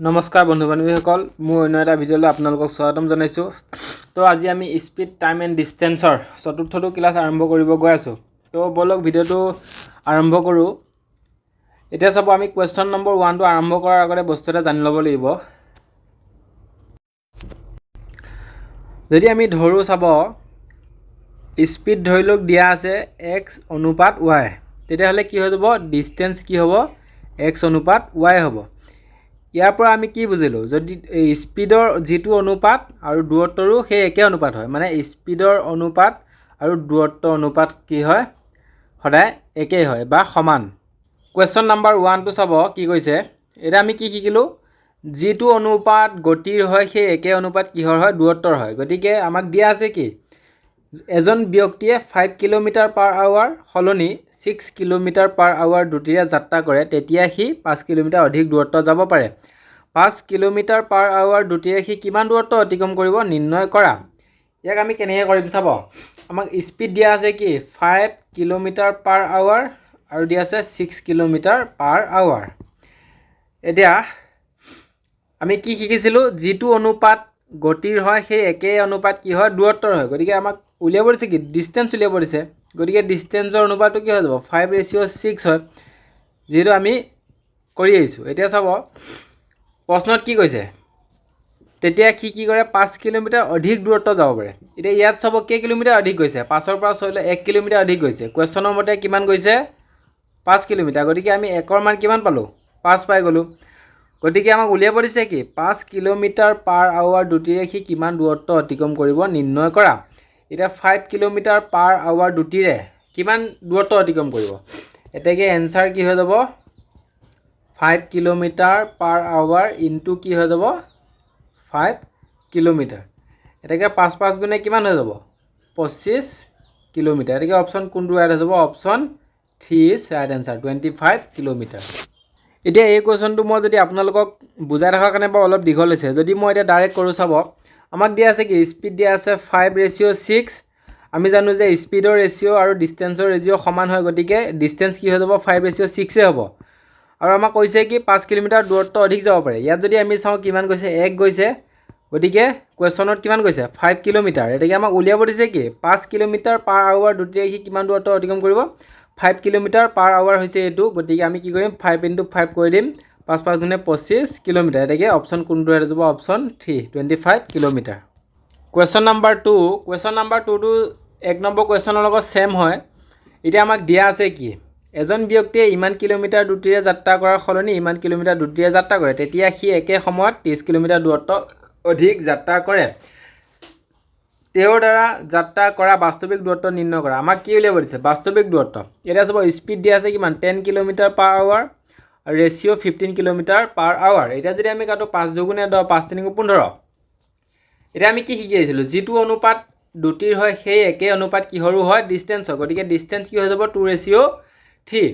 নমস্কাৰ বন্ধু বান্ধৱীসকল, মোৰ অন্য এটা ভিডিঅ'লৈ আপোনালোকক স্বাগতম জনাইছোঁ। তো আজি আমি স্পীড টাইম এণ্ড ডিষ্টেঞ্চৰ চতুৰ্থটো ক্লাছ আৰম্ভ কৰিব গৈ আছোঁ। তো বলক ভিডিঅ'টো আৰম্ভ কৰোঁ। এতিয়া চাব, আমি কুৱেশ্যন নম্বৰ 1টো আৰম্ভ কৰাৰ আগতে বস্তু এটা জানি ল'ব লাগিব। যদি আমি ধৰোঁ চাব, স্পীড ধৰি লওক দিয়া আছে x/y, তেতিয়াহ'লে কি হৈ যাব, ডিষ্টেঞ্চ কি হ'ব, x/y হ'ব। ইয়াৰ পৰা আমি কি বুজিলোঁ, যদি স্পীডৰ যিটো অনুপাত আৰু দূৰত্বৰো সেই একে অনুপাত হয়, মানে স্পীডৰ অনুপাত আৰু দূৰত্ব অনুপাত কি হয়, সদায় একেই হয় বা সমান। কুৱেশ্যন নম্বৰ 1টো চাব কি কৈছে। এতিয়া আমি কি শিকিলোঁ, যিটো অনুপাত গতিৰ হয় সেই একে অনুপাত কিহৰ হয়, দূৰত্বৰ হয়। গতিকে আমাক দিয়া আছে কি, এজন ব্যক্তিয়ে 5 কিলোমিটাৰ/আৱাৰ সলনি 6 কিলোমিটাৰ/আৱাৰ দ্ৰুতিৰে যাত্ৰা কৰে, তেতিয়া সি 5 কিলোমিটাৰ অধিক দূৰত্ব যাব পাৰে। 5 কিলোমিটাৰ/আৱাৰ দ্ৰুতিৰে সি কিমান দূৰত্ব অতিক্ৰম কৰিব নিৰ্ণয় কৰা। ইয়াক আমি কেনেকৈ কৰিম চাব, আমাক স্পীড দিয়া আছে কি 5 কিলোমিটাৰ/আৱাৰ আৰু দিয়া আছে 6 কিলোমিটাৰ/আৱাৰ। এতিয়া আমি কি শিকিছিলোঁ, যিটো অনুপাত গতিৰ হয় সেই একে অনুপাত কি হয়, দূৰত্বৰ হয়। গতিকে আমাক উলিয়াব দিছে কি, ডিষ্টেঞ্চ উলিয়াব দিছে। গতিকে ডিষ্টেঞ্চৰ অনুপাতটো কি হৈ যাব, 5:6 হয়, যিহেতু আমি কৰি আহিছোঁ। এতিয়া চাব প্ৰশ্নত কি কৈছে, তেতিয়া সি কি কৰে, 5 কিলোমিটাৰ অধিক দূৰত্ব যাব পাৰে। এতিয়া ইয়াত চাব কেই কিলোমিটাৰ অধিক গৈছে, 5ৰ পৰা 6লৈ 1 কিলোমিটাৰ অধিক গৈছে। কুৱেশ্যনৰ মতে কিমান গৈছে, 5 কিলোমিটাৰ। গতিকে আমি 1ৰ মান কিমান পালোঁ, 5 পাই গ'লোঁ। গতিকে আমাক উলিয়াব দিছে কি 5 কিলোমিটাৰ/আৱাৰ দ্ৰুতিৰে সি কিমান দূৰত্ব অতিক্ৰম কৰিব নিৰ্ণয় কৰা। এতিয়া 5 কিলোমিটাৰ/আৱাৰ দ্ৰুতিৰে কিমান দূৰত্ব অতিক্ৰম কৰিব, এতেকে এনচাৰ কি হৈ যাব, 5 কিলোমিটাৰ/আৱাৰ ইনটু কি হৈ যাব, 5 কিলোমিটাৰ। এতেকে 5×5 গুণে কিমান হৈ যাব, 25 কিলোমিটাৰ। এতেকে অপশ্যন কোনটো ৰাইট হৈ যাব, option 3 is right answer, 25 kilometre. এতিয়া এই কুৱেশ্যনটো মই যদি আপোনালোকক বুজাই থকাৰ কাৰণে বাৰু অলপ দীঘল হৈছে, যদি মই এতিয়া ডাইৰেক্ট কৰোঁ চাব, আমাক দিয়া আছে কি, স্পীড দিয়া আছে 5:6। আমি জানো যে স্পীডৰ ৰেচিঅ' আৰু ডিষ্টেঞ্চৰ ৰেচিঅ' সমান হয়, গতিকে ডিষ্টেঞ্চ কি হৈ যাব, 5:6 হ'ব। আৰু আমাক কৈছে কি 5 কিলোমিটাৰ দূৰত্ব অধিক যাব পাৰে। ইয়াত যদি আমি চাওঁ কিমান গৈছে, 1 গৈছে। গতিকে কুৱেশ্যনত কিমান গৈছে, 5 কিলোমিটাৰ। এতেকে আমাক উলিয়াব দিছে কি 5 কিলোমিটাৰ/আৱাৰ দ্ৰুতিৰে সি কিমান দূৰত্ব অতিক্ৰম কৰিব, 5 কিলোমিটাৰ/আৱাৰ হৈছে এইটো। গতিকে আমি কি কৰিম, 5 × 5 কৰি দিম, 5×5 গুণে 25 কিলোমিটাৰ। এতেকে অপশ্যন কোনটো হৈ যাব, option 3, 25 kilometre. Question number 2, question number 2টো 1 নম্বৰ কুৱেশ্যনৰ লগত ছেম হয়। এতিয়া আমাক দিয়া আছে কি, এজন ব্যক্তিয়ে ইমান কিলোমিটাৰ দ্ৰুতিৰে যাত্ৰা কৰাৰ সলনি ইমান কিলোমিটাৰ দ্ৰুতিৰে যাত্ৰা কৰে, তেতিয়া সি একে সময়ত 30 কিলোমিটাৰ দূৰত্ব অধিক যাত্ৰা কৰে। তেওঁৰ দ্বাৰা যাত্ৰা কৰা বাস্তৱিক দূৰত্ব নিৰ্ণয় কৰা। আমাক কি উলিয়াব দিছে, বাস্তৱিক দূৰত্ব। এতিয়া চাব স্পীড দিয়া আছে কিমান, 10 কিলোমিটাৰ/আৱাৰ আৰু ৰেচিঅ' 15 কিলোমিটাৰ/আৱাৰ। এতিয়া যদি আমি কাটো 5 × 2 = 10, 5 × 3 = 15। এতিয়া আমি কি শিকি আহিছিলোঁ, যিটো অনুপাত দ্ৰুতিৰ হয় সেই একে অনুপাত কিহৰো হয়, ডিষ্টেঞ্চৰ। গতিকে ডিষ্টেঞ্চ কি হৈ যাব, 2:3।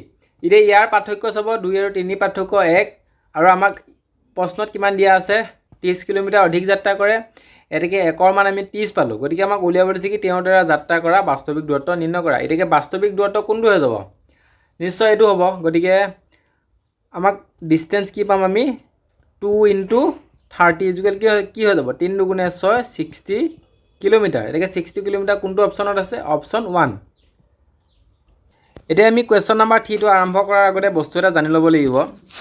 এতিয়া ইয়াৰ পাৰ্থক্য চাব, 2 আৰু 3 পাৰ্থক্য 1। আৰু আমাক প্ৰশ্নত কিমান দিয়া আছে, 30 কিলোমিটাৰ অধিক যাত্ৰা কৰে। এতেকে 1ৰ মান আমি 30 পালোঁ। গতিকে আমাক উলিয়াব দিছে কি, তেওঁৰ দ্বাৰা যাত্ৰা কৰা বাস্তৱিক দূৰত্ব নিৰ্ণয় কৰা। এতেকে বাস্তৱিক দূৰত্ব কোনটো হৈ যাব, নিশ্চয় এইটো হ'ব। গতিকে আমাক ডিষ্টেঞ্চ কি পাম আমি, 2 × 30 কি হৈ যাব, 3 × 2 = 6, 60 কিলোমিটাৰ। এতেকে 60 কিলোমিটাৰ কোনটো অপশ্যনত আছে, অপশ্যন 1। এতিয়া আমি কুৱেশ্যন নম্বৰ 3টো আৰম্ভ কৰাৰ আগতে বস্তু এটা জানি ল'ব লাগিব।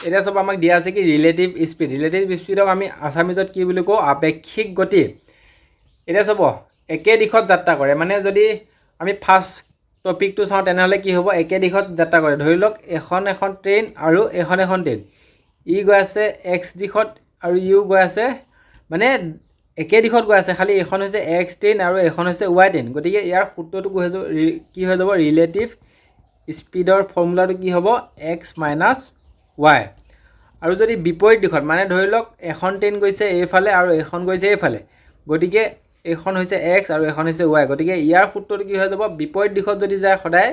এতিয়া চাব, আমাক দিয়া আছে কি ৰিলেটিভ স্পীড। ৰিলেটিভ স্পীডক আমি আছামিজত কি বুলি কওঁ, আপেক্ষিক গতি। এতিয়া চাব, একে দিশত যাত্ৰা কৰে, মানে যদি আমি ফাৰ্ষ্ট টপিকটো চাওঁ তেনেহ'লে কি হ'ব, একে দিশত যাত্ৰা কৰে। ধৰি লওক এখন ট্ৰেইন আৰু এখন ট্ৰেইন, ই গৈ আছে x দিশত আৰু ইও গৈ আছে, মানে একে দিশত গৈ আছে, খালি এখন হৈছে x ট্ৰেইন আৰু এখন হৈছে y ট্ৰেইন। গতিকে ইয়াৰ সূত্ৰটো কি হৈ যাব, ৰিলেটিভ স্পীডৰ ফৰ্মুলাটো কি হ'ব, x - y। আৰু যদি বিপৰীত দিশত, মানে ধৰি লওক এখন ট্ৰেইন গৈছে এইফালে আৰু এখন গৈছে এইফালে, গতিকে এখন হৈছে x আৰু এখন হৈছে y। গতিকে ইয়াৰ সূত্ৰটো কি হৈ যাব, বিপৰীত দিশত যদি যায় সদায়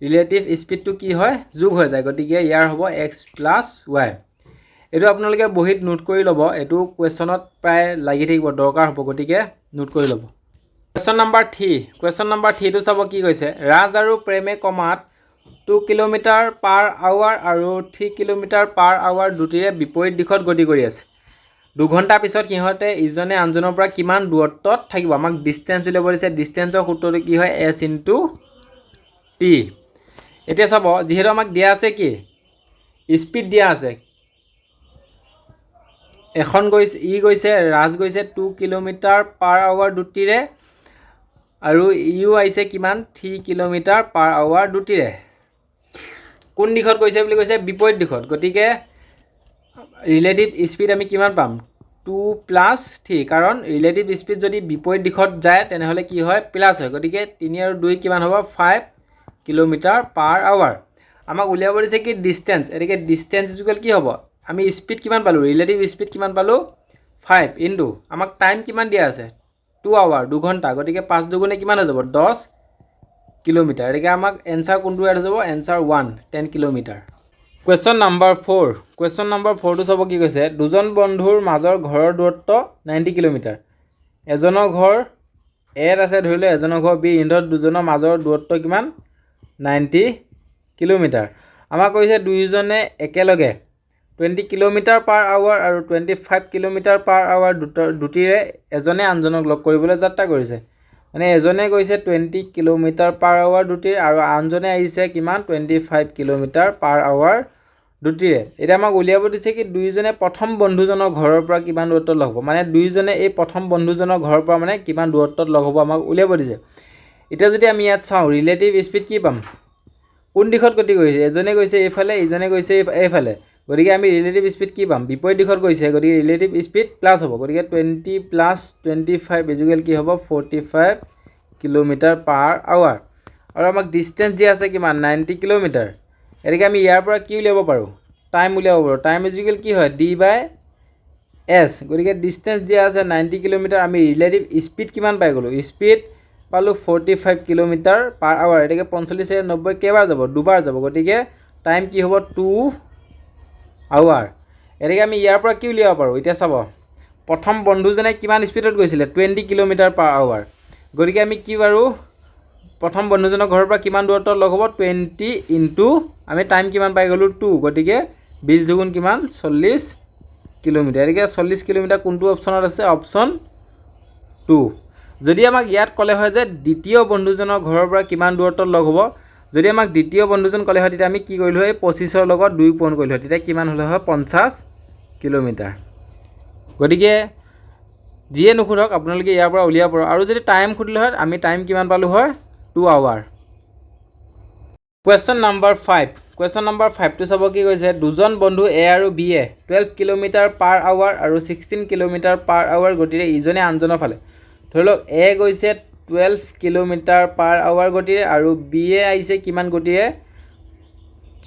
ৰিলেটিভ স্পীডটো কি হয়, যোগ হৈ যায়। গতিকে ইয়াৰ হ'ব x + y। এইটো আপোনালোকে বহীত নোট কৰি ল'ব, এইটো কুৱেশ্যনত প্ৰায় লাগি থাকিব, দৰকাৰ হ'ব। গতিকে নোট কৰি ল'ব। কুৱেশ্যন নম্বৰ 3, কুৱেশ্যন নম্বৰ 3টো চাব কি কৈছে, ৰাজ আৰু প্ৰেমে কমাত 2 কিলোমিটাৰ পাৰ আৱাৰ আৰু 3 কিলোমিটাৰ পাৰ আৱাৰ দুটিৰে বিপৰীত দিশত গতি কৰি আছে। 2 ঘণ্টা পিছত সিহঁতে ইজনে আনজনৰ পৰা কিমান দূৰত্বত থাকিব? আমাক ডিষ্টেঞ্চ উলিয়াব দিছে। ডিষ্টেঞ্চৰ সূত্ৰটো কি হয়? S into T. এতিয়া চাব, যিহেতু আমাক দিয়া আছে কি স্পীড দিয়া আছে, ৰাজ গৈছে 2 কিলোমিটাৰ পাৰ আৱাৰ দুটিৰে আৰু ইউ আহিছে কিমান? 3 কিলোমিটাৰ পাৰ আৱাৰ দুটিৰে। কোন দিশত গৈছে বুলি কৈছে? বিপৰীত দিশত। গতিকে ৰিলেটিভ স্পীড আমি কিমান পাম? 2 + 3, কাৰণ ৰিলেটিভ স্পীড যদি বিপৰীত দিশত যায় তেনেহ'লে কি হয়? প্লাছ হয়। গতিকে 3 আৰু 2 কিমান হ'ব? 5 কিলোমিটাৰ পাৰ আৱাৰ। আমাক উলিয়াব দিছে কি ডিষ্টেঞ্চ। এতেকে ডিষ্টেঞ্চ ইকুৱেল কি হ'ব? আমি স্পীড কিমান পালোঁ? ৰিলেটিভ স্পীড কিমান পালোঁ? 5 ইনটু আমাক টাইম কিমান দিয়া আছে? 2 আৱাৰ, 2 ঘণ্টা। গতিকে 5 দুগুণে কিমান হৈ যাব? 10 কিলোমিটাৰ। এতেকে আমাক এনচাৰ কোনটো হৈ যাব? Answer 1, 10 kilometre. Question number 4। Question number 4টো চাব কি কৈছে? দুজন বন্ধুৰ মাজৰ ঘৰৰ দূৰত্ব 90 কিলোমিটাৰ। এজনৰ ঘৰ এত আছে, ধৰি লওক এজনৰ ঘৰ বি। ইহঁতৰ দুজনৰ মাজৰ দূৰত্ব কিমান? 90 কিলোমিটাৰ। আমাক কৈছে দুয়োজনে একেলগে 20 কিলোমিটাৰ পাৰ আৱাৰ আৰু 25 কিলোমিটাৰ পাৰ আৱাৰ দুটিৰে এজনে আনজনক লগ কৰিবলৈ যাত্ৰা কৰিছে। মানে এজনে গৈছে 20 কিলোমিটাৰ পাৰ আৱাৰ দুটিৰ আৰু আনজনে আহিছে কিমান? 25 কিলোমিটাৰ পাৰ আৱাৰ দুটিৰে। এতিয়া আমাক উলিয়াব দিছে কি দুয়োজনে প্ৰথম বন্ধুজনৰ ঘৰৰ পৰা কিমান দূৰত্বত লগ হ'ব। মানে দুয়োজনে এই প্ৰথম বন্ধুজনৰ ঘৰৰ পৰা মানে কিমান দূৰত্বত লগ হ'ব আমাক উলিয়াব দিছে। এতিয়া যদি আমি ইয়াত চাওঁ ৰিলেটিভ স্পীড কি পাম? কোন দিশত গতি কৰিছে? এজনে গৈছে এইফালে, ইজনে গৈছে এইফালে। গতিকে আমি ৰিলেটিভ স্পীড কি পাম? বিপৰীত দিশত গৈছে। গতিকে ৰিলেটিভ স্পীড প্লাছ হ'ব। গতিকে 20 + 25 ইকুৱেল কি হ'ব? 45 কিলোমিটাৰ পাৰ আৱাৰ। আৰু আমাক ডিষ্টেঞ্চ দিয়া আছে কিমান? 90 কিলোমিটাৰ। এতেকে আমি ইয়াৰ পৰা কি উলিয়াব পাৰোঁ? টাইম উলিয়াব পাৰোঁ। টাইম ইকুৱেল কি হয়? D/S। গতিকে ডিষ্টেঞ্চ দিয়া আছে 90 কিলোমিটাৰ। আমি ৰিলেটিভ স্পীড কিমান পাই গ'লোঁ? স্পীড পালোঁ 45 কিলোমিটাৰ পাৰ আৱাৰ। এতেকে 45 90 কেইবাৰ যাব? দুবাৰ যাব। গতিকে টাইম কি হ'ব? 2 আৱাৰ। এতেকে আমি ইয়াৰ পৰা কি উলিয়াব পাৰোঁ? এতিয়া চাব, প্ৰথম বন্ধুজনে কিমান স্পীডত গৈছিলে? 20 কিলোমিটাৰ পাৰ আৱাৰ। গতিকে আমি কি পাৰোঁ? প্ৰথম বন্ধুজনৰ ঘৰৰ পৰা কিমান দূৰত্বত লগ হ'ব? 20 ইনটু আমি টাইম কিমান পাই গ'লোঁ? 2। গতিকে 20 দুগুণ কিমান? 40 কিলোমিটাৰ। এতেকে 40 কিলোমিটাৰ কোনটো অপশ্যনত আছে? অপশ্যন 2। যদি আমাক ইয়াত ক'লে হয় যে দ্বিতীয় বন্ধুজনৰ ঘৰৰ পৰা কিমান দূৰত্বত লগ হ'ব, যদি আমাক দ্বিতীয় বন্ধুজন ক'লে হয় তেতিয়া আমি কি কৰিলোঁ হয়? 25ৰ লগত 2 পূৰণ কৰিলোঁ হয়। তেতিয়া কিমান হ'লে হয়? 50 কিলোমিটাৰ। গতিকে যিয়ে নুসুধক আপোনালোকে ইয়াৰ পৰা উলিয়াব পাৰোঁ। আৰু যদি টাইম সুধিলে হয় আমি টাইম কিমান পালোঁ হয়? 2 hour. Question number 5। Question number 5টো চাব কি কৈছে? দুজন বন্ধু এ আৰু বিয়ে 12 কিলোমিটাৰ পাৰ আৱাৰ আৰু 16 কিলোমিটাৰ পাৰ আৱাৰ গতিৰে ইজনে আনজনৰ ফালে। ধৰি লওক এ গৈছে 12 কিলোমিটাৰ পাৰ আৱাৰ গতিৰে আৰু বিয়ে আহিছে কিমান গতিৰে?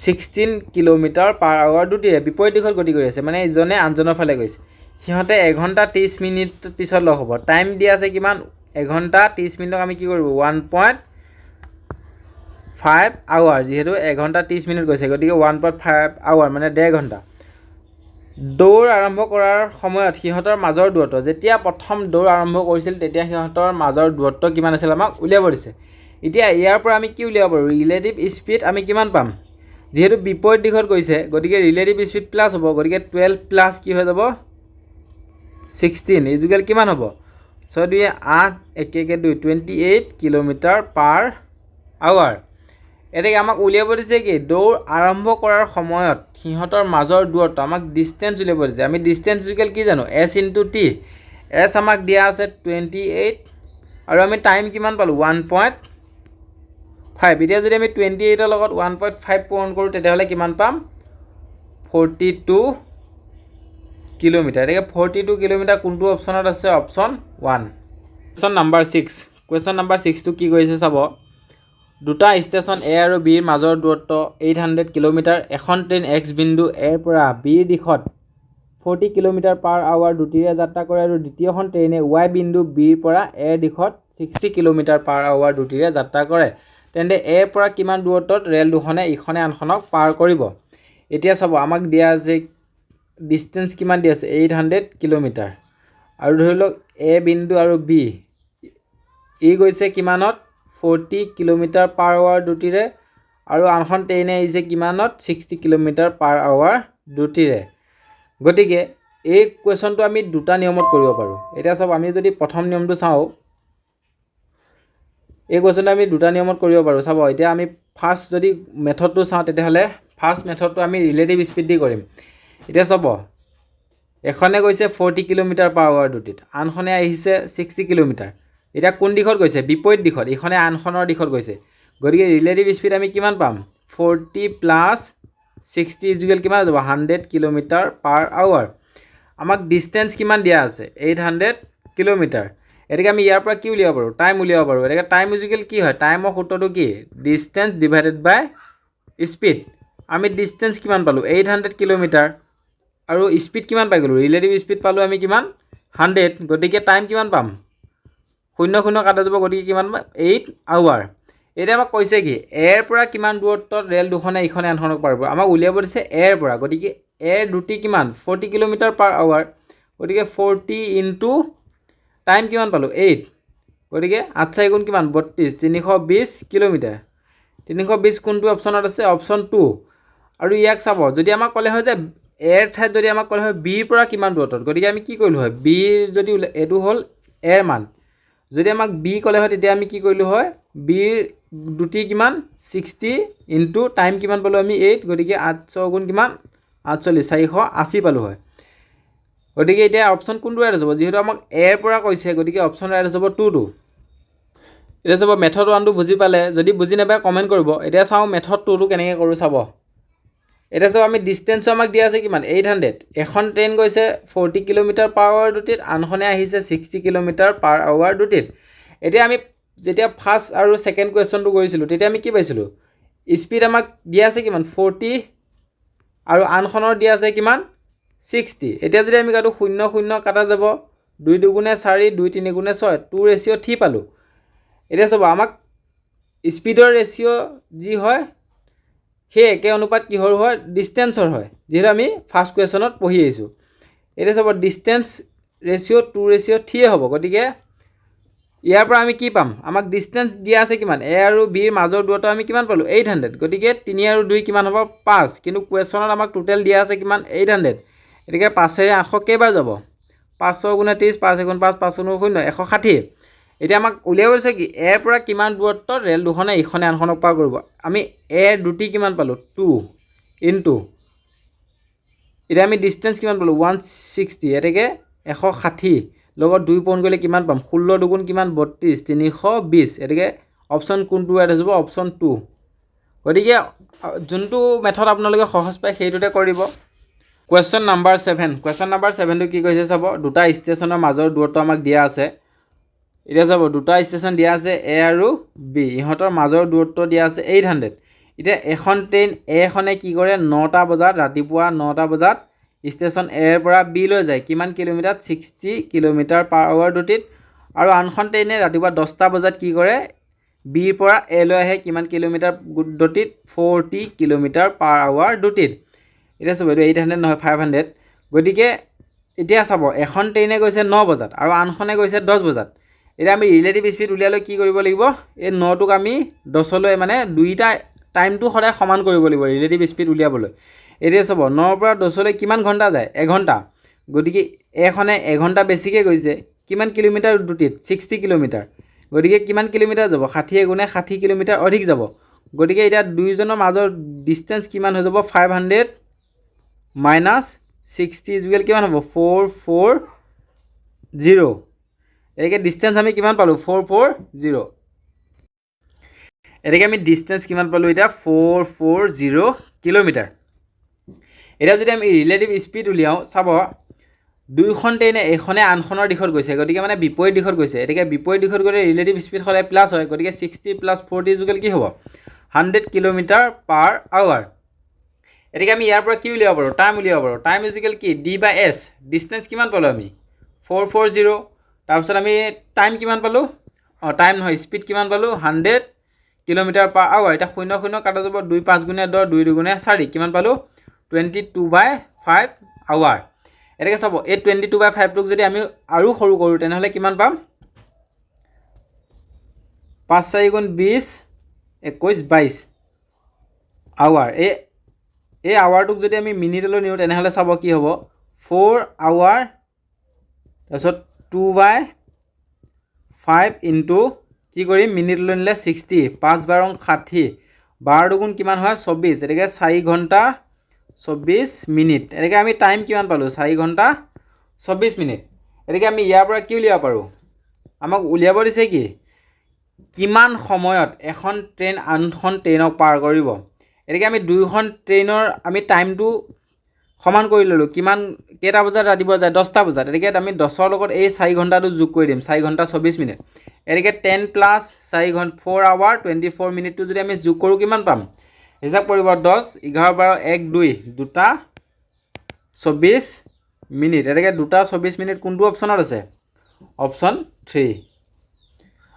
16 কিলোমিটাৰ পাৰ আৱাৰ দুটিৰে বিপৰীত দিশত গতি কৰি আছে। মানে ইজনে আনজনৰ ফালে গৈছে। সিহঁতে 1 ঘণ্টা 30 মিনিট পিছত লগ হ'ব। টাইম দিয়া আছে কিমান? 1 ঘণ্টা 30 মিনিটক আমি কি কৰিব? 1.5 আৱাৰ। যিহেতু 1 ঘণ্টা 30 মিনিট গৈছে গতিকে 1.5 আৱাৰ মানে 1.5 ঘণ্টা। দৌৰ আৰম্ভ কৰাৰ সময়ত সিহঁতৰ মাজৰ দূৰত্ব, যেতিয়া প্ৰথম দৌৰ আৰম্ভ কৰিছিল তেতিয়া সিহঁতৰ মাজৰ দূৰত্ব কিমান আছিল আমাক উলিয়াব দিছে। এতিয়া ইয়াৰ পৰা আমি কি উলিয়াব পাৰোঁ? ৰিলেটিভ স্পীড আমি কিমান পাম? যিহেতু বিপৰীত দিশত গৈছে গতিকে ৰিলেটিভ স্পীড প্লাছ হ'ব। গতিকে 12 প্লাছ কি হৈ যাব? 16 ইকুৱেল কিমান হ'ব? 6 2 8 1 1 2 28 কিলোমিটাৰ পাৰ আৱাৰ। এতেকে আমাক উলিয়াব দিছে কি দৌৰ আৰম্ভ কৰাৰ সময়ত সিহঁতৰ মাজৰ দূৰত্ব, আমাক ডিষ্টেঞ্চ উলিয়াব দিছে। আমি ডিষ্টেঞ্চ ইকুৱেল কি জানো? S into T. S আমাক দিয়া আছে 28 আৰু আমি টাইম কিমান পালোঁ? 1.5। এতিয়া যদি আমি 28ৰ লগত 1.5 পূৰণ কৰোঁ তেতিয়াহ'লে কিমান পাম? 42 কিলোমিটাৰ। এতেকে 42 কিলোমিটাৰ কোনটো অপশ্যনত আছে? Option 1। Question number 6। Question number 6টো কি কৰিছে চাব, দুটা ষ্টেচন এ আৰু বিৰ মাজৰ দূৰত্ব 800 কিলোমিটাৰ। এখন ট্ৰেইন এক্স বিন্দু এৰ পৰা বিৰ দিশত 40 কিলোমিটাৰ পাৰ আৱাৰ দুটিৰে যাত্ৰা কৰে আৰু দ্বিতীয়খন ট্ৰেইনে ৱাই বিন্দু বিৰ পৰা এৰ দিশত 60 কিলোমিটাৰ পাৰ আৱাৰ দুটিৰে যাত্ৰা কৰে। তেন্তে এৰ পৰা কিমান দূৰত্বত ৰেল দুখনে ইখনে আনখনক পাৰ কৰিব? এতিয়া চাব, আমাক দিয়া আছে ডিষ্টেঞ্চ কিমান দিয়া আছে? 800 কিলোমিটাৰ। আৰু ধৰি লওক এ বিন্দু আৰু বি ই গৈছে কিমানত? 40 কিলোমিটাৰ পাৰ আৱাৰ দুটিৰে আৰু আনখন ট্ৰেইনে আহিছে কিমানত 60 km/h দ্ৰুতিৰে গতিকে এই কুৱেশ্যনটো আমি দুটা নিয়মত কৰিব পাৰোঁ এতিয়া সব আমি যদি প্ৰথম নিয়মটো চাওঁ এই কুৱেশ্যনটো আমি দুটা নিয়মত কৰিব পাৰোঁ চাব এতিয়া আমি ফাৰ্ষ্ট যদি মেথডটো চাওঁ তেতিয়াহ'লে ফাৰ্ষ্ট মেথডটো আমি ৰিলেটিভ স্পীড দি কৰিম এতিয়া চাব এখনে গৈছে 40 km/h দ্ৰুতিত আনখনে আহিছে 60 km এতিয়া কোন দিশত গৈছে বিপৰীত দিশত ইখনে আনখনৰ দিশত গৈছে গতিকে ৰিলেটিভ স্পীড আমি কিমান পাম 40 + 60 ইকুৱেল কিমান যাব 100 km/h আমাক ডিসটেন্স কিমান দিয়া আছে 800 km এটাকে আমি ইয়াৰ পৰা কি উলিয়াব পাৰো টাইম উলিয়াব পাৰো এটাকে টাইম ইকুৱেল কি হয় টাইমৰ সূত্ৰটো কি ডিসটেন্স ডিভাইডেড বাই স্পীড আমি ডিসটেন্স কিমান পালো 800 km আৰু স্পীড কিমান পাই গলো ৰিলেটিভ স্পীড পালো আমি কিমান 100 গতিকে টাইম কিমান পাম 0 কাটা যাব গতিকে কিমান 8 আৱাৰ এটা আমাক কৈছে কি এৰ পৰা কিমান দূৰত্বত ৰেল দুখনে ইখনে আনখনক পাৰব আমাক উলিয়াব দিছে এৰ পৰা গতিকে এৰ দুটি কিমান 40 km/h গতিকে 40 * টাইম কিমান পালো 8 গতিকে 8 4 গুণ কিমান 32 320 km 320 কোনটো অপচনত আছে অপচন 2 আৰু ইয়াক চাব যদি আমাক ক'লে হয় যে এৰ ঠাইত যদি আমাক ক'লে হয় বি পৰা কিমান দূৰত্বত গতিকে আমি কি কৰিলো হয় বি যদি এটো হল এৰ মান যদি আমাক বি ক'লে হয় তেতিয়া আমি কি কৰিলো হয় বি দুটি কিমান 60 * টাইম কিমান পালো আমি 8 গতিকে 800 গুণ কিমান 48 480 পালো হয় গতিকে এটা অপচন কোনটো ৰাইট হ'ব যেহেতু আমাক এৰ পৰা কৈছে গতিকে অপচন ৰাইট হ'ব 2 এটা চাব মেথড 1 টো বুজি পালে যদি বুজি নাপায় কমেন্ট কৰিব এটা চাও মেথড 2 টো কেনেকৈ কৰো চাব এটা চাব আমি ডিসটেন্স আমাক দিয়া আছে কিমান 800 এখন ট্ৰেইন গৈছে 40 km/h দ্ৰুতিত আনখনে আহিছে 60 km/h দ্ৰুতিত এতিয়া আমি যেতিয়া ফাৰ্স্ট আৰু সেকেন্ড কোৱেশ্চনটো কৰিছিলো তেতিয়া আমি কি পাইছিলো স্পীড আমাক দিয়া আছে কিমান 40 আৰু আনখনৰ দিয়া আছে কিমান 60 এতিয়া যদি আমি কাটো 0 কাটা যাব 2 2 গুণে 4 2 3 গুণে 6 2 ৰেশিও 3 পালো এতিয়া চাব আমাক স্পীডৰ ৰেশিও যি হয় হে একে অনুপাত কিহৰ হয় ডিসটেন্সৰ হয় যেহেতু আমি ফাৰ্স্ট কোৱেশ্যনত পঢ়ি আইছো এটা চাব ডিসটেন্স ৰেশিও 2:3 হ'ব গতিকে ইয়াৰ পৰা আমি কি পাম আমাক ডিসটেন্স দিয়া আছে কিমান এ আৰু বি ৰ মাজৰ দূৰত্ব আমি কিমান পালো 800 গতিকে 3 আৰু 2 কিমান হ'ব 5 কিন্তু কোৱেশ্যনত আমাক টোটাল দিয়া আছে কিমান 800 এটাকে 5 এৰে 800 কেইবাৰ যাব 500 গুণে 30 5 গুণ 5 5 গুণ 0 160 এতিয়া আমাক উলিয়াব আছে কি এৰ পৰা কিমান দূৰত্ব ৰেল দুখনে ইখনে আনখনক পাৰ কৰিব আমি এৰ দুটি কিমান পালো 2 ইনটু এটা আমি ডিসটেন্স কিমান পালো 160 এটাকে 160 লগত 2 পইণ্ট গলে কিমান পাম 16 দুগুণ কিমান 32 320 এটাকে অপচন কোনটো ৰাইট হ'ব অপচন 2 গতিকে যোনটো মেথড আপোনালোকে সহজ পায় সেইটোতে কৰিব কোৱেশ্চন নাম্বাৰ 7 টো কি কৈছে চাব দুটা ষ্টেচনৰ মাজৰ দূৰত্ব আমাক দিয়া আছে এটা যাব দুটা ষ্টেচন দিয়া আছে এ আৰু বি ইহঁতৰ মাজৰ দূৰত্ব দিয়া আছে 800 এটা এখন ট্ৰেইন এ খনে কি কৰে 9টা বজাত ৰাতিপুৱা 9টা বজাত ষ্টেচন এৰ পৰা বি লৈ যায় কিমান কিলোমিটাৰ 60 km/h দ্ৰুতিত আৰু আনখন ট্ৰেইনে ৰাতিপুৱা 10টা বজাত কি কৰে বি পৰা এ লৈ আহে কিমান কিলোমিটাৰ দ্ৰুতিত 40 km/h দ্ৰুতিত এটা চাব 800 নহয় 500 গতিকে এতিয়া চাব এখন ট্ৰেইনে গৈছে 9 বজাত আৰু আনখনে গৈছে 10 বজাত এটা আমি ৰিলেটিভ স্পীড উলিয়ালে কি কৰিব লাগিব এই 9 টোক আমি 10 লৈ মানে দুইটা টাইমটো সদায় সমান কৰিব লাগিব ৰিলেটিভ স্পীড উলিয়াবলৈ এতিয়া চাব 9 পৰা 10 লৈ কিমান ঘণ্টা যায় 1 ঘণ্টা গতিকে এখনে 1 ঘণ্টা বেছিকৈ গৈছে কিমান কিলোমিটাৰ দ্ৰুতিত 60 কিলোমিটাৰ গতিকে কিমান কিলোমিটাৰ যাব 60 গুণে 60 কিলোমিটাৰ অধিক যাব গতিকে এটা দুইজনৰ মাজৰ ডিসটেন্স কিমান হৈ যাব 500 মাইনাস 60 ইকুৱেল কিমান হ'ব 440 এটাকে ডিসটেন্স আমি কিমান পালো 440 এটাকে আমি ডিসটেন্স কিমান পালো এটা 440 কিলোমিটাৰ এটা যদি আমি ৰিলেটিভ স্পীড উলিয়াও চাব দুইখন ট্ৰেইনে এখনে আনখনৰ দিশত গৈছে গতিকে মানে বিপৰীত দিশত গৈছে এটাকে বিপৰীত দিশত গলে ৰিলেটিভ স্পীড সদায় প্লাস হয় গতিকে 60 + 40 ইকুৱেল কি হ'ব 100 km/h এটাকে আমি ইয়াৰ পৰা কি উলিয়াব পাৰো টাইম উলিয়াব পাৰো টাইম ইকুৱেল কি d/s ডিসটেন্স কিমান পালো আমি 440 তাৰপিছত আমি টাইম কিমান পালো টাইম নহয় স্পীড কিমান পালো 100 km/h এটা 0 কাটা যাব 2 5 গুণে 10 2 2 গুণে 4 কিমান পালো 22/5 আৱাৰ এটাকে চাব এই 22/5 টোক যদি আমি আৰু সৰু কৰো তেনেহলে কিমান পাম 5 4 গুণ 20 21 22 আৱাৰ। এই আৱাৰটোক যদি আমি মিনিটলৈ নিওঁ তেনেহ'লে চাব কি হ'ব 4 আৱাৰ তাৰপিছত 2/5 ইনটু কি কৰিম মিনিটলৈ নিলে 60 5 12 60 12 দুগুণ কিমান হয় 24 এতেকে 4 ঘণ্টা 24 মিনিট এতেকে আমি টাইম কিমান পালো 4 ঘণ্টা 24 মিনিট এতেকে আমি ইয়াৰ পৰা কি উলিয়াব পাৰো আমাক উলিয়াব দিছে কি কিমান সময়ত এখন ট্ৰেইন আনখন ট্ৰেইনক পাৰ কৰিব এতেকে আমি দুইখন ট্ৰেইনৰ আমি টাইমটো সমান কৰি ললো কিমান কেটা বজাত ৰাতিপুৱা যায় 10টা বজাত এতেকে আমি 10ৰ লগত এই 4 ঘণ্টাটো যোগ কৰি দিম 4 ঘণ্টা 24 মিনিট এতেকে 10 প্লাস 4 ঘণ্টা 4 আৱাৰ 24 মিনিটটো যদি আমি যোগ কৰো কিমান পাম হিসাব কৰিব 10 11 12 1 2 দুটা 24 মিনিট এতেকে দুটা 24 মিনিট কোনটো অপচনত আছে অপচন 3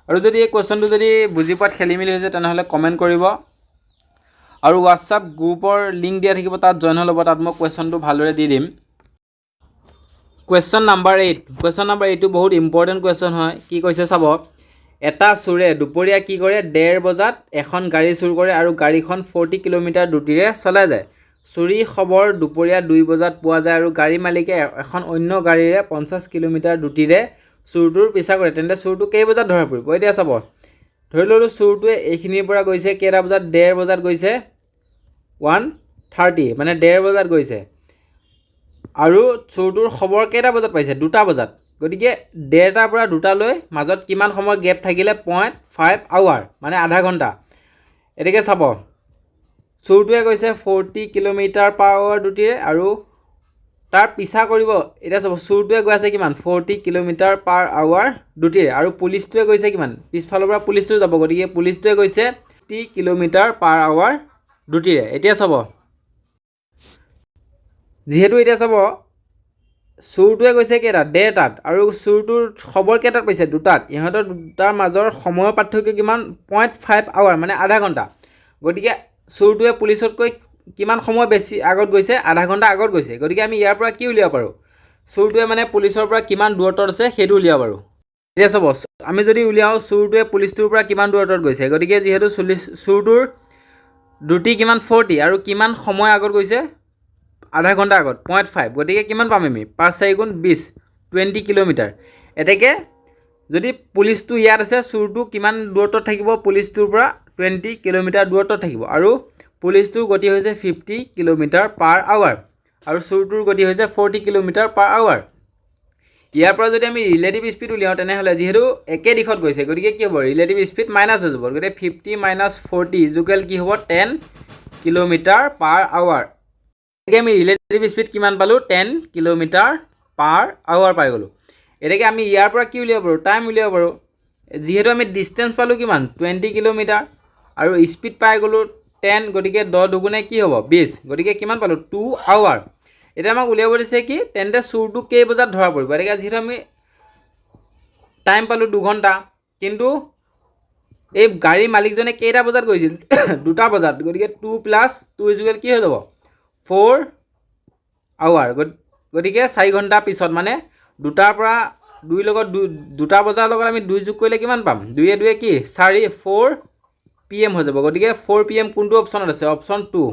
আৰু যদি এই কোৱেশ্চনটো যদি বুজি পোৱাত খেলি মেলি হৈছে তেনেহলে কমেন্ট কৰিব আৰু WhatsApp গ্ৰুপৰ লিংক দিয়া থাকিব তাত জয়েন হৈ ল'ব তাত মই কোৱেশ্চনটো ভালদৰে দি দিম Question number 8 টো বহুত ইম্পৰ্টেন্ট কোৱেশ্চন হয় কি কৈছে চাব এটা চুৰে দুপৰীয়া কি কৰে 1:30 বজাত এখন গাড়ী চুৰ কৰে আৰু গাড়ীখন 40 কিলোমিটাৰ দ্ৰুতিৰে চলাই যায় চুৰি খবৰ দুপৰীয়া 2 বজাত পোৱা যায় আৰু গাড়ী মালিকে এখন অন্য গাড়ীৰে 50 কিলোমিটাৰ দ্ৰুতিৰে চুৰটোৰ পিছা কৰে তেন্তে চুৰটো কেই বজাত ধৰা পৰিব এতিয়া চাব ধৰি ললো চুৰটোৱে এইখিনিৰ পৰা গৈছে কেটা বজাত 1:30 বজাত গৈছে 1:30 মানে 1:30 বজাত গৈছে আৰু চুৰটোৰ খবৰ কেটা বজাত পাইছে 2টা বজাত গতিকে 1:30টাৰ পৰা 2টালৈ মাজত কিমান সময় গ্যাপ থাকিলে 0.5 আৱাৰ মানে আধা ঘণ্টা এতেকে চাব চুৰটোৱে গৈছে 40 কিলোমিটাৰ পাৰ আৱাৰ দ্ৰুতিৰে আৰু তাৰ পিছা কৰিব এটা চাব চুৰটোৱে গৈ আছে কিমান 40 কিলোমিটাৰ পাৰ আৱাৰ দ্ৰুতিৰে আৰু পুলিচটোৱে গৈছে কিমান পিছফালৰ পৰা পুলিচটো যাব গতিকে পুলিচটোৱে গৈছে 30 কিলোমিটাৰ পাৰ আৱাৰ দ্ৰুতিৰে এতিয়া চাব যেহেতু এতিয়া চাব চুৰটোৱে গৈছে কেটা 1:30টাত আৰু চুৰটোৰ খবৰ কেটাত পাইছে 2টাত ইহঁতৰ দুটাৰ মাজৰ সময় পাৰ্থক্য কিমান 0.5 আৱাৰ মানে আধা ঘণ্টা গতিকে চুৰটোৱে পুলিচতকৈ কিমান সময় বেছি আগত গৈছে আধা ঘণ্টা আগত গৈছে গতিকে আমি ইয়াৰ পৰা কি উলিয়াব পাৰো চুৰটোৱে মানে পুলিচৰ পৰা কিমান দূৰত্বত আছে সেইটো উলিয়াব পাৰো এতিয়া চাব আমি যদি উলিয়াও চুৰটোৱে পুলিচটোৰ পৰা কিমান দূৰত্বত গৈছে গতিকে যেহেতু চুৰটোৰ দ্ৰুতি কিমান 40 আৰু কিমান সময় আগত গৈছে আধা ঘণ্টা আগত 0.5 গতিকে কিমান পাম আমি 5 4 গুণ 20 20 কিলোমিটাৰ এতেকে যদি পুলিচটো ইয়াত আছে চুৰটো কিমান দূৰত্বত থাকিব পুলিচটোৰ পৰা 20 কিলোমিটাৰ দূৰত্বত থাকিব আৰু পুলিচটোৰ গতি হৈছে 50 কিলোমিটাৰ পাৰ আৱাৰ আৰু চুৰটোৰ গতি হৈছে 40 কিলোমিটাৰ পাৰ আৱাৰ ইয়াৰ পৰা যদি আমি ৰিলেটিভ স্পীড উলিয়াও তেনেহলে যেহেতু একে দিশত গৈছে গতিকে কি হ'ব ৰিলেটিভ স্পীড মাইনাস হৈ যাব গতিকে 50 - 40 ইকুৱেল কি হ'ব 10 কিলোমিটাৰ পাৰ আৱাৰ এতেকে আমি ৰিলেটিভ স্পীড কিমান পালো 10 কিলোমিটাৰ পাৰ আৱাৰ পাই গলো এতেকে আমি ইয়াৰ পৰা কি উলিয়াব পাৰো টাইম উলিয়াব পাৰো যেহেতু আমি ডিসটেন্স পালো কিমান 20 কিলোমিটাৰ আৰু স্পীড পাই গলো 10 গতিকে 10 দুগুণে কি হ'ব 20 গতিকে কিমান পালো 2 আৱাৰ এটা আমাক উলিয়াব দিছে কি তেন্তে চুৰটো কেই বজাত ধৰা পৰিব এতেকে যেহেতু আমি টাইম পালো 2 ঘণ্টা কিন্তু এই গাড়ী মালিকজনে কেইটা বজাত গৈছিল 2টা বজাত গতিকে 2 + 2 ইকুৱেল কি হৈ যাব 4 আৱাৰ গতিকে 4 ঘণ্টা পিছত মানে 2টাৰ পৰা 2 লগত 2টা বজাৰ লগত আমি 2 যোগ কৰিলে কিমান পাম 2 এ 2 কি 4 PM হৈ যাব গতিকে 4 PM কোনটো অপচনত আছে অপচন 2